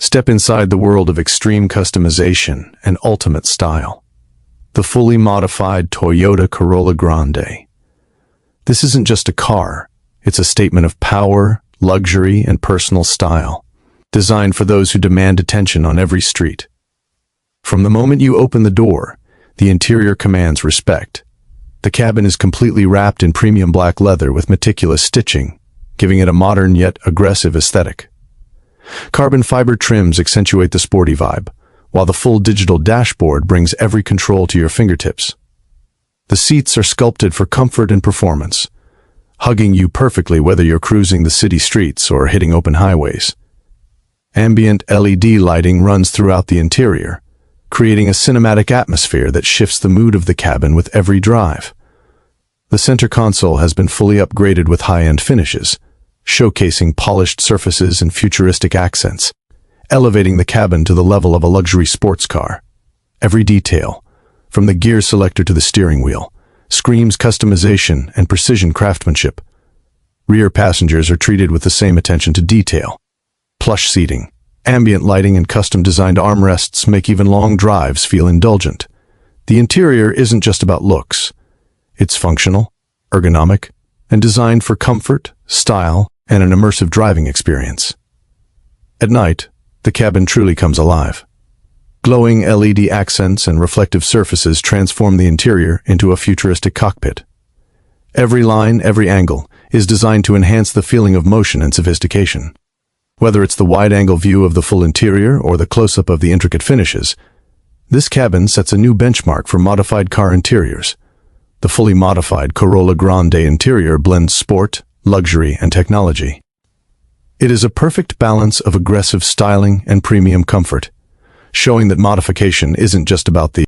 Step inside the world of extreme customization and ultimate style. The fully modified Toyota Corolla Grande. This isn't just a car, it's a statement of power, luxury, and personal style, designed for those who demand attention on every street. From the moment you open the door, the interior commands respect. The cabin is completely wrapped in premium black leather with meticulous stitching, giving it a modern yet aggressive aesthetic. Carbon fiber trims accentuate the sporty vibe, while the full digital dashboard brings every control to your fingertips. The seats are sculpted for comfort and performance, hugging you perfectly whether you're cruising the city streets or hitting open highways. Ambient LED lighting runs throughout the interior, creating a cinematic atmosphere that shifts the mood of the cabin with every drive. The center console has been fully upgraded with high-end finishes, showcasing polished surfaces and futuristic accents, elevating the cabin to the level of a luxury sports car. Every detail, from the gear selector to the steering wheel, screams customization and precision craftsmanship. Rear passengers are treated with the same attention to detail. Plush seating, ambient lighting, and custom-designed armrests make even long drives feel indulgent. The interior isn't just about looks. It's functional, ergonomic, and designed for comfort, style, and an immersive driving experience. At night, the cabin truly comes alive. Glowing LED accents and reflective surfaces transform the interior into a futuristic cockpit. Every line, every angle, is designed to enhance the feeling of motion and sophistication. Whether it's the wide-angle view of the full interior or the close-up of the intricate finishes, this cabin sets a new benchmark for modified car interiors. The fully modified Corolla Grande interior blends sport, luxury, and technology. It is a perfect balance of aggressive styling and premium comfort, showing that modification isn't just about the